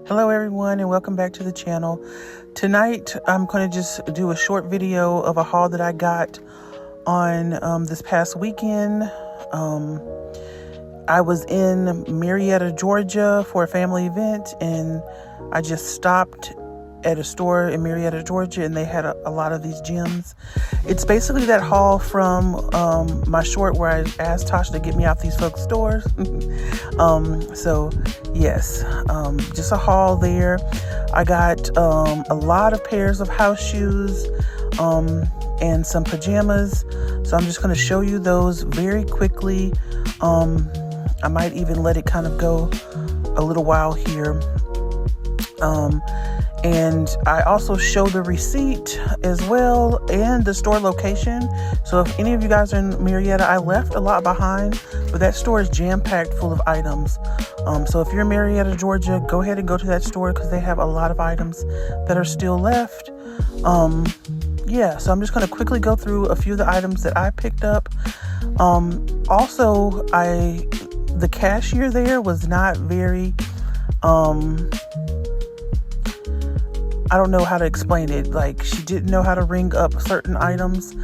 Hello everyone, and welcome back to the channel. Tonight I'm going to just do a short video of a haul that I got on this past weekend. I was in Marietta, Georgia for a family event, and I just stopped at a store in Marietta, Georgia, and they had a lot of these gems. It's basically that haul from my short where I asked Tasha to get me out these folks' stores. So yes, just a haul there. I got a lot of pairs of house shoes and some pajamas. So I'm just going to show you those very quickly. I might even let it kind of go a little while here. And I also show the receipt as well and the store location. So if any of you guys are in Marietta, I left a lot behind, but that store is jam-packed full of items. So if you're in Marietta, Georgia, go ahead and go to that store because they have a lot of items that are still left. Yeah, so I'm just going to quickly go through a few of the items that I picked up. Also, the cashier there was not very... I don't know how to explain it. Like, she didn't know how to ring up certain items.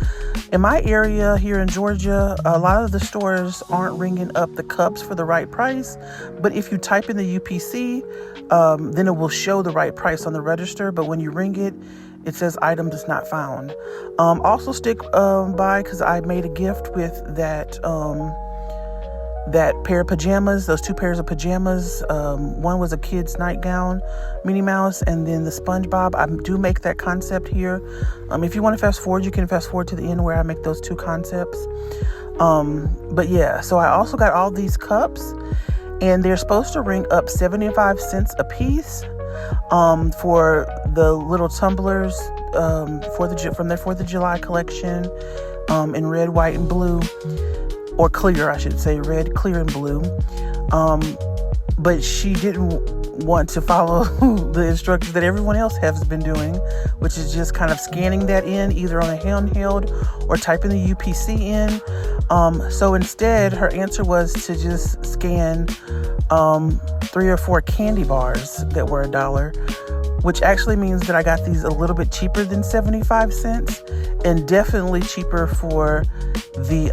In my area here in Georgia, a lot of the stores aren't ringing up the cups for the right price. But if you type in the UPC, then it will show the right price on the register. But when you ring it, it says item is not found. Also stick by because I made a gift with that pair of pajamas, those two pairs of pajamas. One was a kid's nightgown, Minnie Mouse, and then the SpongeBob. I do make that concept here. If you want to fast forward, you can fast forward to the end where I make those two concepts. But yeah, so I also got all these cups, and they're supposed to ring up 75 cents a piece for the little tumblers from their 4th of July collection in red, white, and blue. Or clear, I should say, red, clear, and blue. But she didn't want to follow the instructions that everyone else has been doing, which is just kind of scanning that in either on a handheld or typing the UPC in. So instead, her answer was to just scan 3 or 4 candy bars that were $1, which actually means that I got these a little bit cheaper than 75 cents and definitely cheaper for the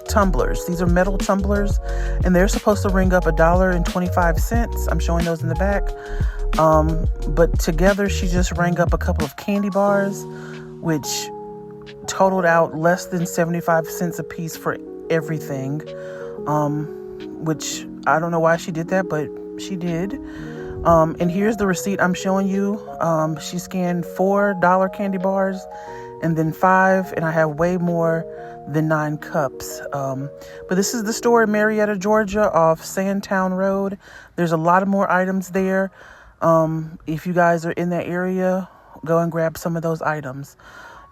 tumblers. These are metal tumblers, and they're supposed to ring up $1.25. I'm showing those in the back. But together she just rang up a couple of candy bars, which totaled out less than 75 cents a piece for everything. Which I don't know why she did that, but she did. And here's the receipt I'm showing you. She scanned $4 candy bars and then 5, and I have way more than 9 cups. But this is the store in Marietta, Georgia, off Sandtown Road. There's a lot of more items there. If you guys are in that area, go and grab some of those items.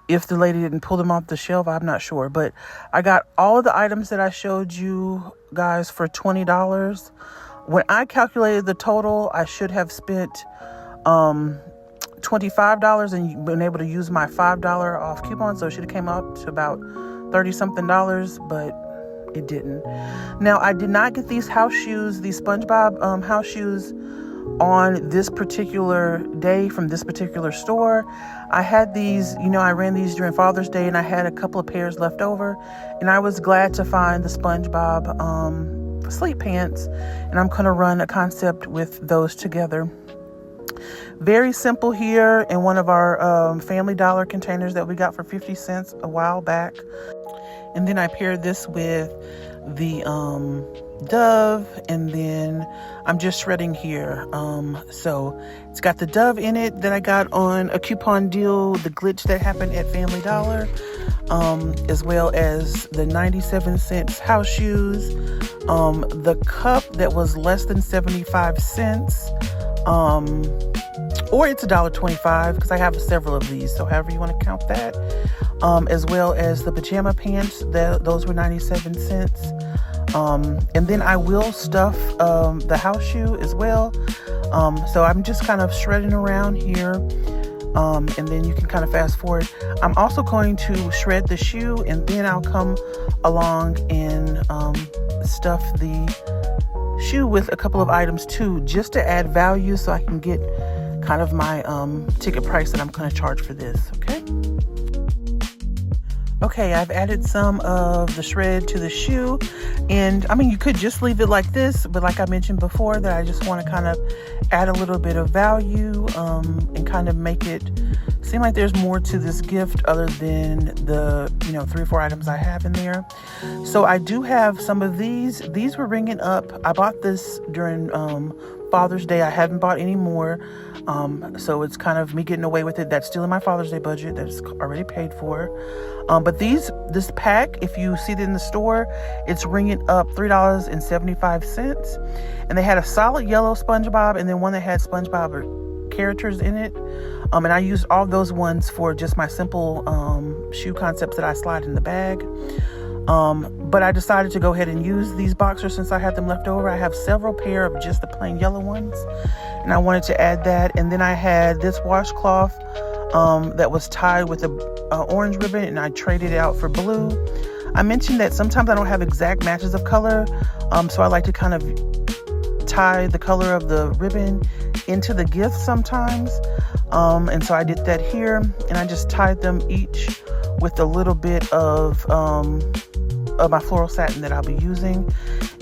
If the lady didn't pull them off the shelf, I'm not sure. But I got all of the items that I showed you guys for $20. When I calculated the total, I should have spent $25 and been able to use my $5 off coupon. So it should have came up to about $30-something, but it didn't. Now, I did not get these house shoes, these SpongeBob house shoes on this particular day from this particular store. I had these, I ran these during Father's Day, and I had a couple of pairs left over, and I was glad to find the SpongeBob sleep pants, and I'm going to run a concept with those together. Very simple here in one of our Family Dollar containers that we got for 50 cents a while back. And then I paired this with the Dove, and then I'm just shredding here. So it's got the Dove in it that I got on a coupon deal, the glitch that happened at Family Dollar, as well as the 97 cents house shoes, the cup that was less than 75 cents, or it's $1.25 because I have several of these, so however you want to count that, as well as the pajama pants, those were 97 cents. And then I will stuff the house shoe as well. So I'm just kind of shredding around here, and then you can kind of fast forward. I'm also going to shred the shoe, and then I'll come along and stuff the shoe with a couple of items too, just to add value so I can get kind of my ticket price that I'm going to charge for this. Okay, I've added some of the shred to the shoe, and I mean, you could just leave it like this, but like I mentioned before, that I just want to kind of add a little bit of value and kind of make it seem like there's more to this gift other than the 3 or 4 items I have in there. So I do have some of these. These were ringing up. I bought this during Father's Day. I haven't bought any more. So it's kind of me getting away with it. That's still in my Father's Day budget. That's already paid for. But this pack, if you see it in the store, it's ringing up $3.75. And they had a solid yellow SpongeBob and then one that had SpongeBob characters in it. And I used all those ones for just my simple shoe concepts that I slide in the bag. But I decided to go ahead and use these boxers since I had them left over. I have several pair of just the plain yellow ones, and I wanted to add that. And then I had this washcloth that was tied with a orange ribbon, and I traded it out for blue. I mentioned that sometimes I don't have exact matches of color, so I like to kind of tie the color of the ribbon into the gift sometimes. And so I did that here, and I just tied them each with a little bit of my floral satin that I'll be using.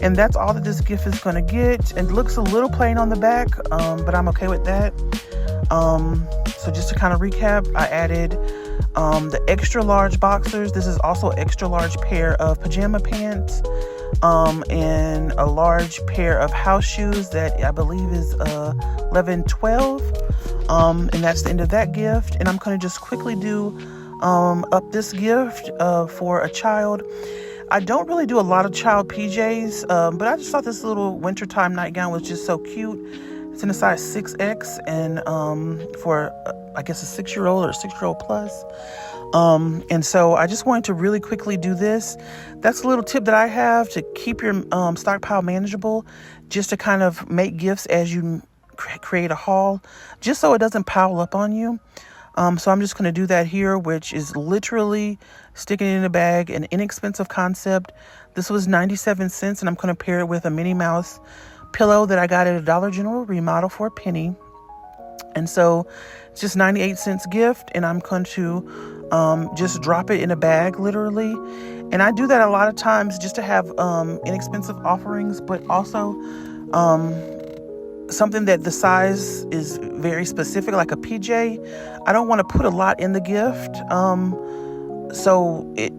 And that's all that this gift is going to get. It looks a little plain on the back, but I'm okay with that. So just to kind of recap, I added the extra large boxers. This is also an extra large pair of pajama pants, and a large pair of house shoes that I believe is 11-12. And that's the end of that gift. And I'm going to just quickly do up this gift for a child. I don't really do a lot of child PJs, but I just thought this little wintertime nightgown was just so cute. It's in a size 6X, and for I guess a 6-year-old or 6-year-old plus. And so I just wanted to really quickly do this. That's a little tip that I have to keep your stockpile manageable, just to kind of make gifts as you create a haul, just so it doesn't pile up on you. So I'm just going to do that here, which is literally sticking it in a bag, an inexpensive concept. This was 97 cents, and I'm going to pair it with a Minnie Mouse pillow that I got at a Dollar General remodel for a penny. And so it's just 98 cents gift, and I'm going to just drop it in a bag, literally. And I do that a lot of times just to have inexpensive offerings, but also something that the size is very specific, like a PJ. I don't want to put a lot in the gift. So it,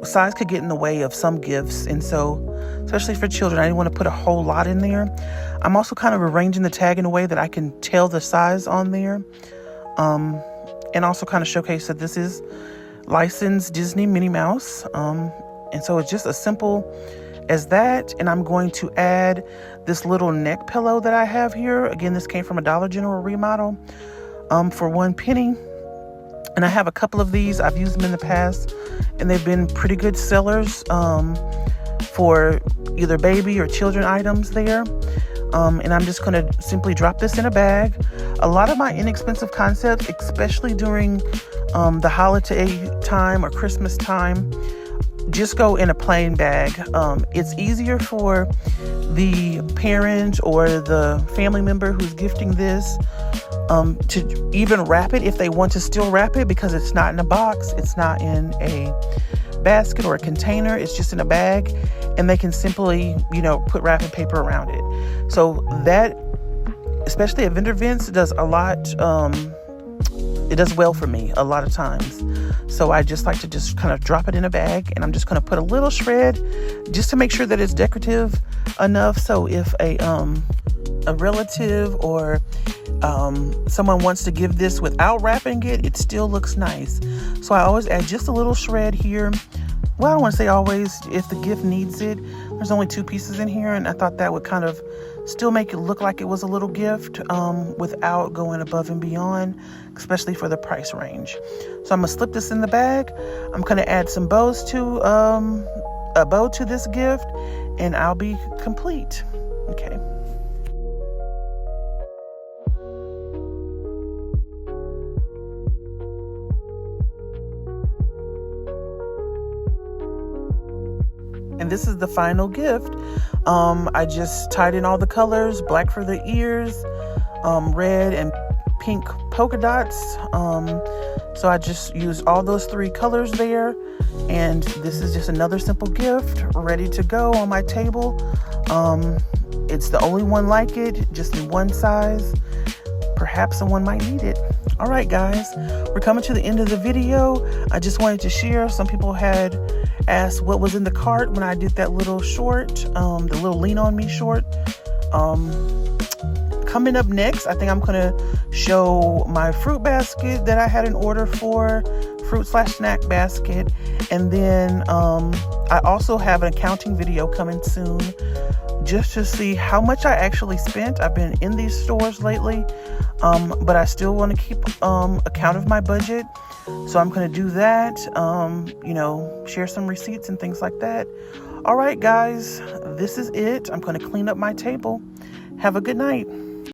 size could get in the way of some gifts. And so, especially for children, I didn't want to put a whole lot in there. I'm also kind of arranging the tag in a way that I can tell the size on there. And also kind of showcase that this is licensed Disney Minnie Mouse. And so it's just as simple as that. And I'm going to add this little neck pillow that I have here. Again, this came from a Dollar General remodel for 1 penny. And I have a couple of these. I've used them in the past, and they've been pretty good sellers for either baby or children items there. And I'm just going to simply drop this in a bag. A lot of my inexpensive concepts, especially during the holiday time or Christmas time, just go in a plain bag. It's easier for the parent or the family member who's gifting this to even wrap it if they want to still wrap it, because it's not in a box, it's not in a basket or a container, it's just in a bag, and they can simply, put wrapping paper around it. So that, especially at vendor events, does a lot. It does well for me a lot of times. So I just like to just kind of drop it in a bag, and I'm just going to put a little shred just to make sure that it's decorative enough. So if a relative or someone wants to give this without wrapping it, it still looks nice. So I always add just a little shred here. Well, I don't want to say always, if the gift needs it. There's only 2 pieces in here, and I thought that would kind of still make it look like it was a little gift without going above and beyond, especially for the price range. So I'm going to slip this in the bag. I'm going to add some bows to a bow to this gift, and I'll be complete. Okay. and this is the final gift. I just tied in all the colors, black for the ears, red and pink polka dots. So I just used all those 3 colors there, and this is just another simple gift ready to go on my table. It's the only one like it, just in one size. Perhaps someone might need it. All right, guys, we're coming to the end of the video. I just wanted to share. Some people had asked what was in the cart when I did that little short, the little Lean On Me short. Coming up next, I think I'm going to show my fruit basket that I had an order for, fruit/snack basket. And then I also have an accounting video coming soon, just to see how much I actually spent. I've been in these stores lately, but I still want to keep account of my budget. So I'm going to do that, share some receipts and things like that. All right, guys, this is it. I'm going to clean up my table. Have a good night.